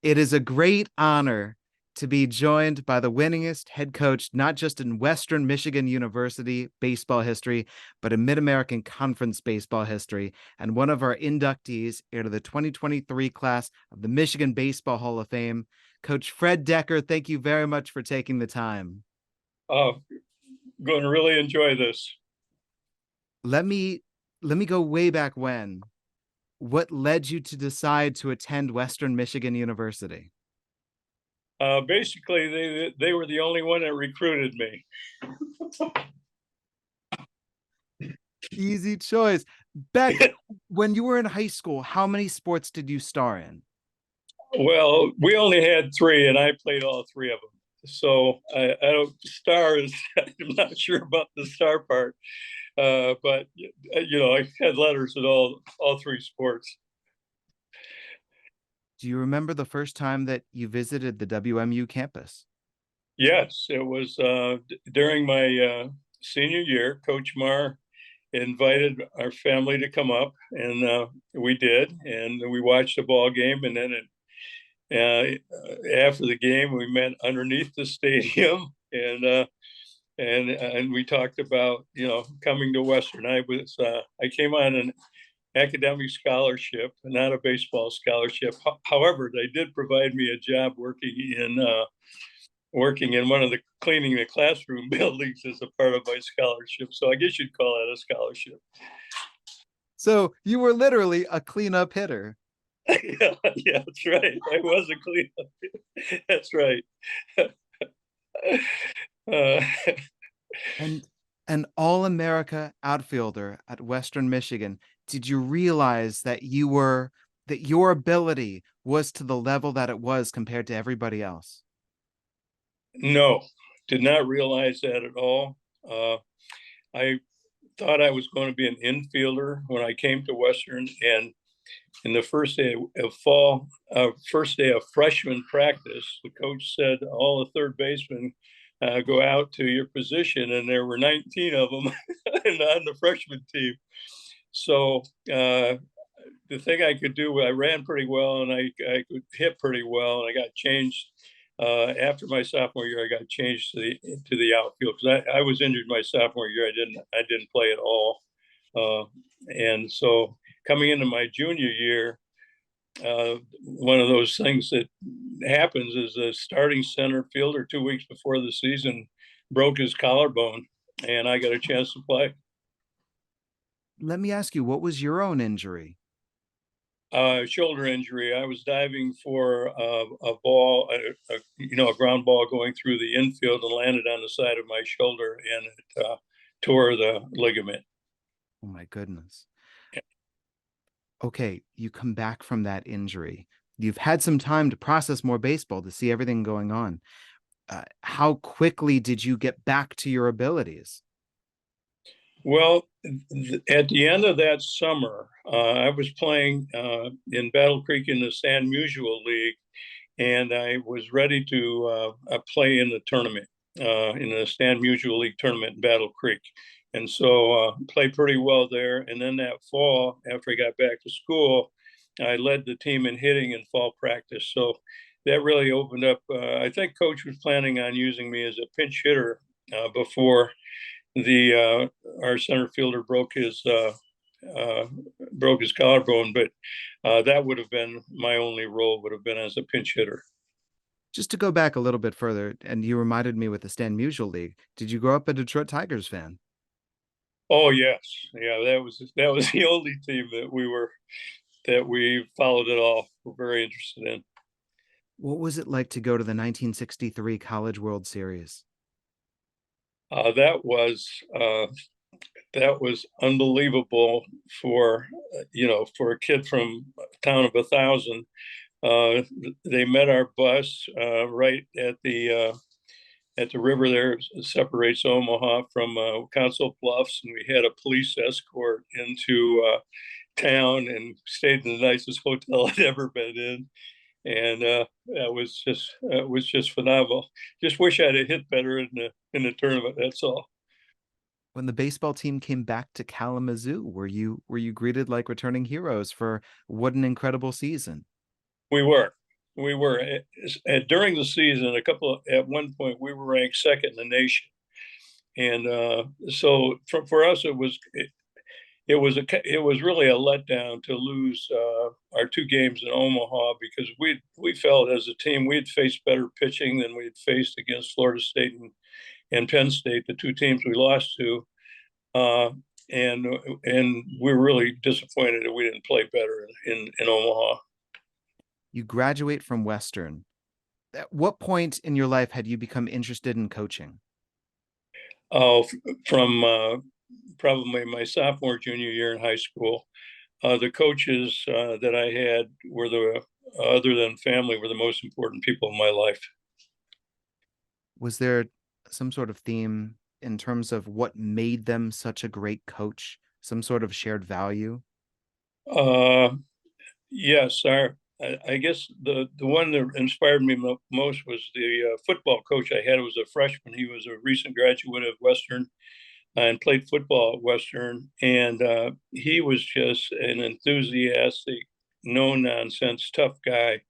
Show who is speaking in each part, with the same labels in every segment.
Speaker 1: It is a great honor to be joined by the winningest head coach, not just in Western Michigan University baseball history, but in Mid American Conference baseball history, and one of our inductees into the 2023 class of the Michigan Baseball Hall of Fame. Coach Fred Decker, thank you very much for taking the time.
Speaker 2: Oh, going to really enjoy this.
Speaker 1: Let me go way back when. What led you to decide to attend Western Michigan University?
Speaker 2: Basically, they were the only one that recruited me.
Speaker 1: Easy choice. Beck, when you were in high school, how many sports did you star in?
Speaker 2: Well, we only had three, and I played all three of them. So I don't stars. I'm not sure about the star part, but I had letters in all three sports.
Speaker 1: Do you remember the first time that you visited the WMU campus?
Speaker 2: Yes, it was during my senior year. Coach Marr invited our family to come up, and we did, and we watched a ball game, and then after the game, we met underneath the stadium, and we talked about coming to Western. I came on an academic scholarship, not a baseball scholarship. However, they did provide me a job working in one of the cleaning the classroom buildings as a part of my scholarship. So I guess you'd call that a scholarship.
Speaker 1: So you were literally a cleanup hitter.
Speaker 2: Yeah, that's right. I was a cleanup. That's right. uh,
Speaker 1: And an All-America outfielder at Western Michigan. Did you realize that your ability was to the level that it was compared to everybody else?
Speaker 2: no, did not realize that at all. I thought I was going to be an infielder when I came to Western, and in the first day of freshman practice, the coach said all the third basemen go out to your position, and there were 19 of them on the freshman team. So the thing I could do, I ran pretty well, and I could hit pretty well, and I got changed. After my sophomore year, I got changed to the outfield because I was injured my sophomore year. I didn't play at all, uh, and so coming into my junior year, one of those things that happens is the starting center fielder 2 weeks before the season broke his collarbone, and I got a chance to play.
Speaker 1: Let me ask you, what was your own injury?
Speaker 2: Shoulder injury. I was diving for a ball, a ground ball going through the infield and landed on the side of my shoulder, and it tore the ligament.
Speaker 1: Oh my goodness. Okay, you come back from that injury. You've had some time to process more baseball to see everything going on. How quickly did you get back to your abilities?
Speaker 2: Well, at the end of that summer, I was playing in Battle Creek in the San Musial League, and I was ready to play in the tournament, in the Stan Musial League tournament in Battle Creek. And so played pretty well there. And then that fall, after I got back to school, I led the team in hitting in fall practice. So that really opened up. I think coach was planning on using me as a pinch hitter before the our center fielder broke his collarbone, but that would have been my only role, would have been as a pinch hitter.
Speaker 1: Just to go back a little bit further, and you reminded me with the Stan Musial League, did you grow up a Detroit Tigers fan?
Speaker 2: Oh yes, yeah, that was the only team that we followed at all. We're very interested in.
Speaker 1: What was it like to go to the 1963 College World Series?
Speaker 2: Uh, that was uh, that was unbelievable for for a kid from a town of 1,000. Uh, they met our bus right at the river there separates Omaha from Council Bluffs, and we had a police escort into town and stayed in the nicest hotel I'd ever been in. And it was just phenomenal. Just wish I'd have hit better in the tournament. That's all.
Speaker 1: When the baseball team came back to Kalamazoo, were you greeted like returning heroes for what an incredible season?
Speaker 2: We were. We were during the season. At one point we were ranked second in the nation, and so for us it was really a letdown to lose our two games in Omaha, because we felt as a team we'd faced better pitching than we'd faced against Florida State and Penn State, the two teams we lost to. Uh, and we're really disappointed that we didn't play better in Omaha.
Speaker 1: You graduate from Western. At what point in your life had you become interested in coaching?
Speaker 2: Uh, from probably my sophomore, junior year in high school. The coaches that I had were other than family, were the most important people in my life.
Speaker 1: Was there some sort of theme in terms of what made them such a great coach? Some sort of shared value?
Speaker 2: Uh, yes, I guess the one that inspired me most was the football coach I had. It was a freshman. He was a recent graduate of Western and played football at Western. And he was just an enthusiastic, no nonsense, tough guy.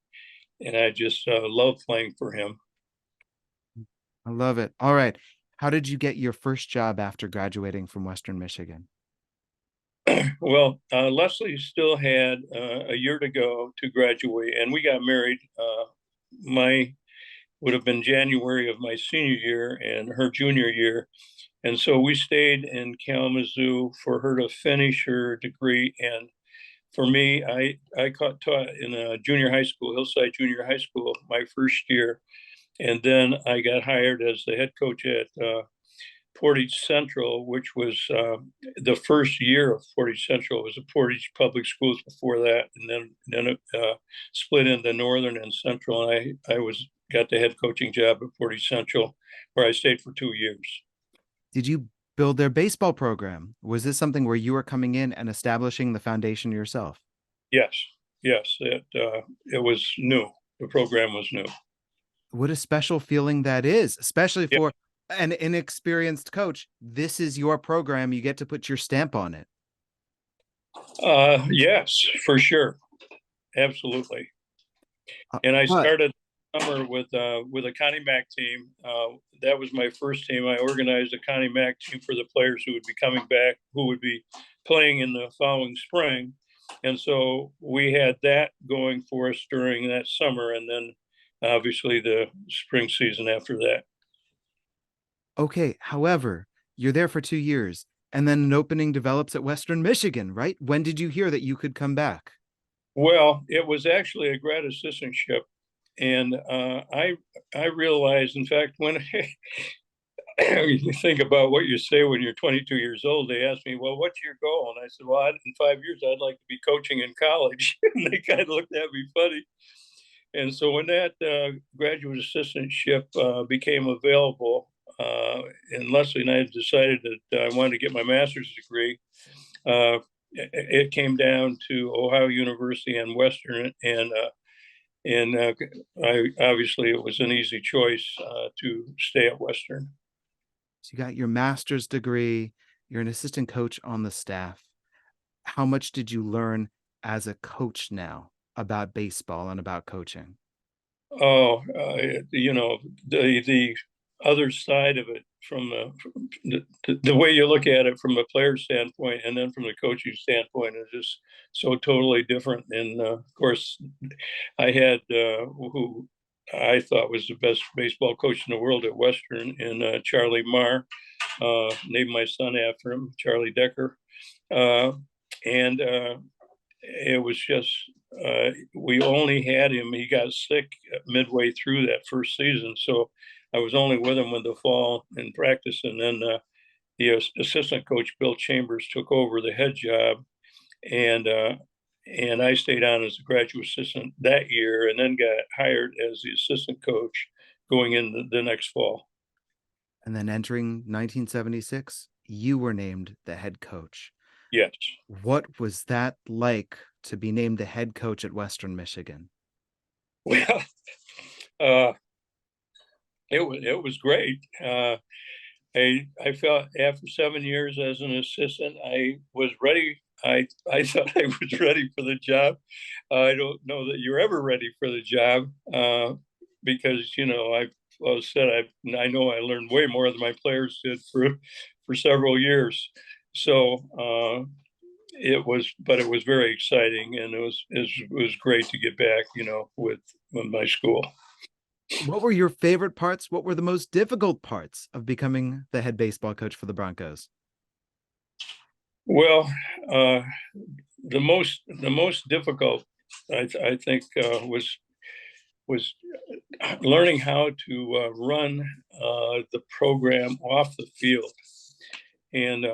Speaker 2: And I just loved playing for him.
Speaker 1: I love it. All right. How did you get your first job after graduating from Western Michigan?
Speaker 2: Well, Leslie still had a year to go to graduate, and we got married. My would have been January of my senior year and her junior year. And so we stayed in Kalamazoo for her to finish her degree. And for me, I taught in a junior high school, Hillside Junior High School, my first year. And then I got hired as the head coach at Portage Central, which was the first year of Portage Central. It was the Portage Public Schools before that, and then it split into Northern and Central. And I got the head coaching job at Portage Central, where I stayed for 2 years.
Speaker 1: Did you build their baseball program? Was this something where you were coming in and establishing the foundation yourself?
Speaker 2: Yes, yes, it was new. The program was new.
Speaker 1: What a special feeling that is, especially
Speaker 2: Yeah.
Speaker 1: for an inexperienced coach. This is your program. You get to put your stamp on it.
Speaker 2: Yes, for sure, absolutely. And I
Speaker 1: But
Speaker 2: started summer with a Connie Mack team. That was my first team. I organized a Connie Mack team for the players who would be coming back, who would be playing in the following spring. And so we had that going for us during that summer, and then obviously the spring season after that.
Speaker 1: okay, however, you're there for 2 years and then an opening develops at Western Michigan, right? When did you hear that you could come back?
Speaker 2: Well, it was actually a grad assistantship, and I realized, in fact, when you think about what you say when you're 22 years old, they asked me, "Well, what's your goal?" And I said, "Well, in 5 years, I'd like to be coaching in college." And they kind of looked at me funny. And so when that graduate assistantship became available, and Leslie and I decided that I wanted to get my master's degree, it came down to Ohio University and Western, and obviously it was an easy choice to stay at Western.
Speaker 1: So you got your master's degree, you're an assistant coach on the staff. How much did you learn as a coach now about baseball and about coaching?
Speaker 2: Oh, the other side of it, from the way you look at it from a player standpoint, and then from the coaching standpoint, is just so totally different. And of course, I had who I thought was the best baseball coach in the world at Western, and Charlie Marr, named my son after him, Charlie Decker, uh, and it was just we only had him. He got sick midway through that first season, so I was only with him in the fall in practice, and then the assistant coach Bill Chambers took over the head job, and I stayed on as a graduate assistant that year, and then got hired as the assistant coach going in the next fall.
Speaker 1: And then entering 1976, you were named the head coach.
Speaker 2: Yes.
Speaker 1: What was that like to be named the head coach at Western Michigan?
Speaker 2: Well, uh, it was great. I felt after 7 years as an assistant, I was ready. I thought I was ready for the job. I don't know that you're ever ready for the job because I've well said I know I learned way more than my players did for several years. So but it was very exciting, and it was great to get back, with my school.
Speaker 1: What were your favorite parts? What were the most difficult parts of becoming the head baseball coach for the Broncos?
Speaker 2: Well, uh, the most difficult, I think, was learning how to run the program off the field, and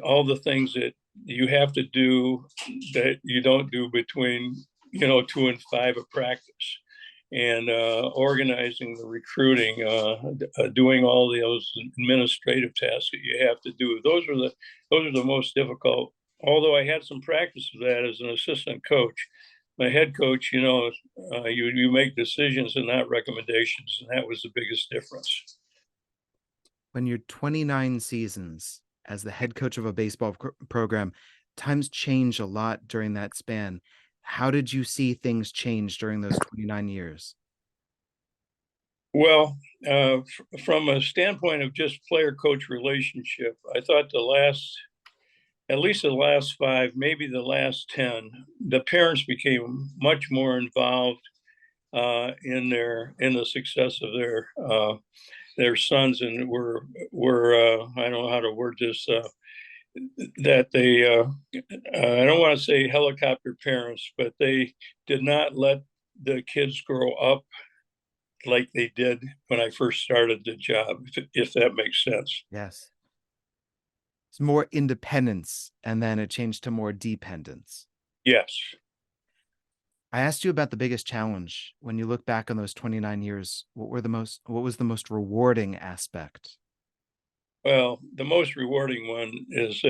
Speaker 2: all the things that you have to do that you don't do between 2 and 5 of practice, and organizing the recruiting, doing all those administrative tasks that you have to do. Those are the most difficult. Although I had some practice of that as an assistant coach, my head coach, you make decisions and not recommendations, and that was the biggest difference.
Speaker 1: When you're 29 seasons as the head coach of a baseball program, times change a lot during that span. How did you see things change during those 29 years?
Speaker 2: Well, from a standpoint of just player-coach relationship, I thought at least the last 5, maybe the last 10, the parents became much more involved in the success of their sons, and were I don't know how to word this, that they I don't want to say helicopter parents, but they did not let the kids grow up like they did when I first started the job, if that makes sense.
Speaker 1: Yes. It's more independence, and then it changed to more dependence.
Speaker 2: Yes.
Speaker 1: I asked you about the biggest challenge. When you look back on those 29 years, what was the most rewarding aspect?
Speaker 2: Well, the most rewarding one is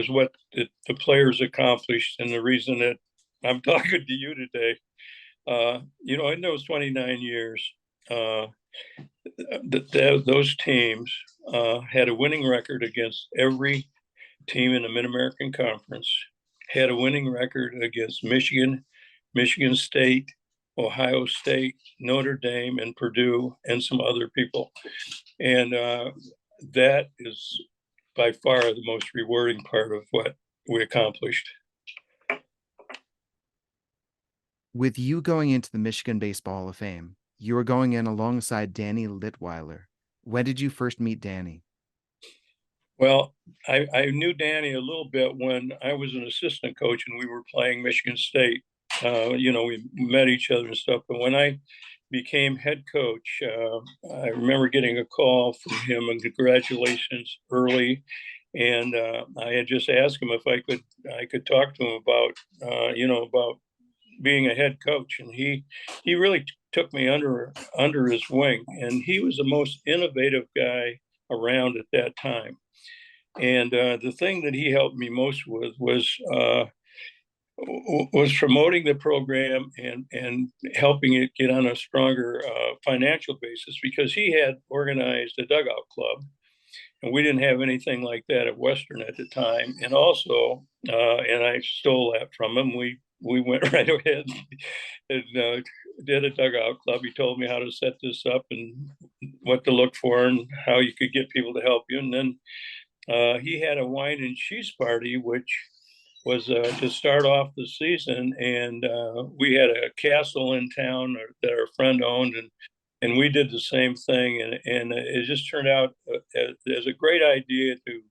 Speaker 2: what the players accomplished, and the reason that I'm talking to you today. In those 29 years, uh, those teams had a winning record against every team in the Mid American Conference, had a winning record against Michigan, Michigan State, Ohio State, Notre Dame, and Purdue, and some other people. And that is by far the most rewarding part of what we accomplished.
Speaker 1: With you going into the Michigan Baseball Hall of Fame, you were going in alongside Danny Litweiler. When did you first meet Danny?
Speaker 2: Well, I knew Danny a little bit when I was an assistant coach and we were playing Michigan State. We met each other and stuff. But when I became head coach, I remember getting a call from him and congratulations early. And I had just asked him if I could talk to him about being a head coach, and he really took me under his wing, and he was the most innovative guy around at that time. And the thing that he helped me most with was promoting the program and helping it get on a stronger financial basis, because he had organized a dugout club, and we didn't have anything like that at Western at the time. And also, and I stole that from him. We went right ahead and did a dugout club. He told me how to set this up and what to look for and how you could get people to help you. And then he had a wine and cheese party, which was to start off the season. And we had a castle in town that our friend owned, and we did the same thing. And it just turned out as a great idea to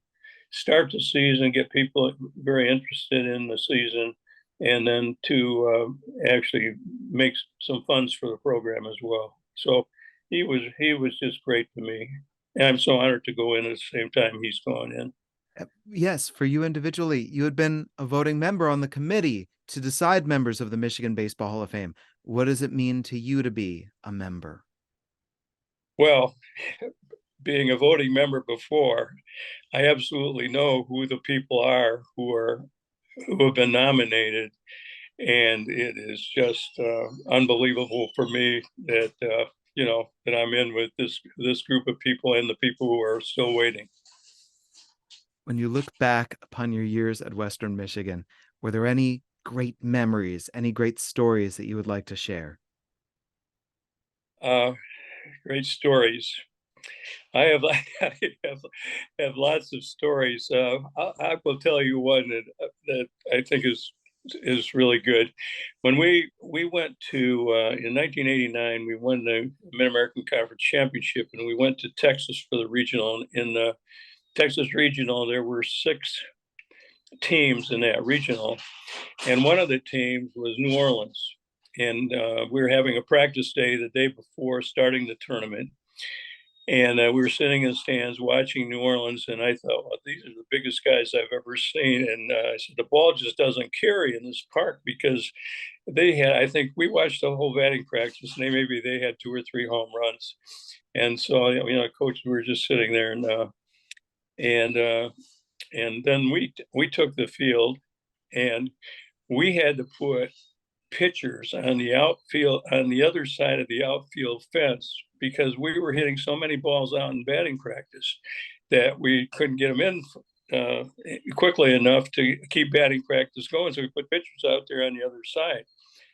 Speaker 2: start the season, get people very interested in the season, and then to actually make some funds for the program as well. So he was just great to me. And I'm so honored to go in at the same time he's going in.
Speaker 1: Yes, for you individually, you had been a voting member on the committee to decide members of the Michigan Baseball Hall of Fame. What does it mean to you to be a member?
Speaker 2: Well, being a voting member before, I absolutely know who the people are who have been nominated, and it is just unbelievable for me that that I'm in with this group of people and the people who are still waiting.
Speaker 1: When you look back upon your years at Western Michigan, were there any great memories, any great stories that you would like to share?
Speaker 2: Uh, Great stories. I have I have lots of stories. I will tell you one that I think is really good. When we went to in 1989, we won the Mid American Conference Championship, and we went to Texas for the regional. In the Texas regional, there were 6 teams in that regional, and one of the teams was New Orleans. And we were having a practice day the day before starting the tournament. And we were sitting in the stands watching New Orleans, and I thought, well, these are the biggest guys I've ever seen. And I said, the ball just doesn't carry in this park because they had, I think we watched the whole batting practice, and maybe they had 2 or 3 home runs. And so, coach, we were just sitting there, and then we took the field, and we had to put pitchers on the outfield on the other side of the outfield fence because we were hitting so many balls out in batting practice that we couldn't get them in quickly enough to keep batting practice going. So we put pitchers out there on the other side.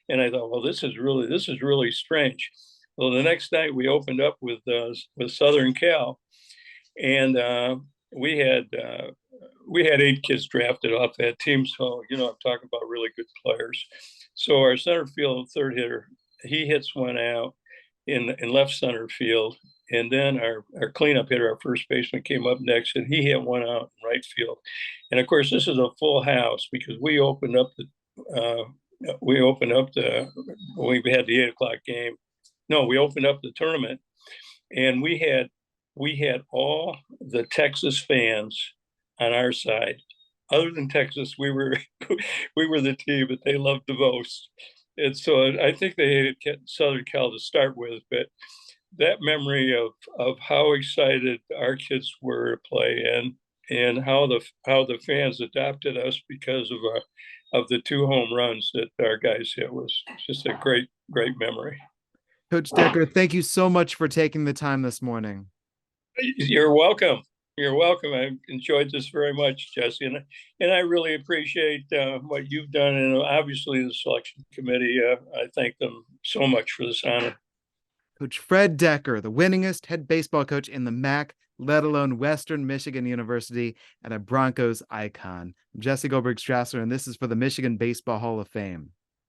Speaker 2: And I thought, well, this is really strange. Well, the next night we opened up with Southern Cal, and we had 8 kids drafted off that team. So, I'm talking about really good players. So our center field third hitter, he hits one out in left center field. And then our cleanup hitter, our first baseman, came up next, and he hit one out in right field. And of course, this is a full house because we opened up we had the 8 o'clock game. No, we opened up the tournament, and we had all the Texas fans on our side. Other than Texas, we were we were the team that they loved the most. And so I think they hated Southern Cal to start with, but that memory of how excited our kids were to play, and how the fans adopted us because of the 2 home runs that our guys hit was just a great memory.
Speaker 1: Coach Decker, thank you so much for taking the time this morning.
Speaker 2: You're welcome. You're welcome. I enjoyed this very much, Jesse, and I really appreciate what you've done, and obviously the selection committee. I thank them so much for this honor.
Speaker 1: Coach Fred Decker, the winningest head baseball coach in the MAC, let alone Western Michigan University, and a Broncos icon. I'm Jesse Goldberg-Strassler, and this is for the Michigan Baseball Hall of Fame.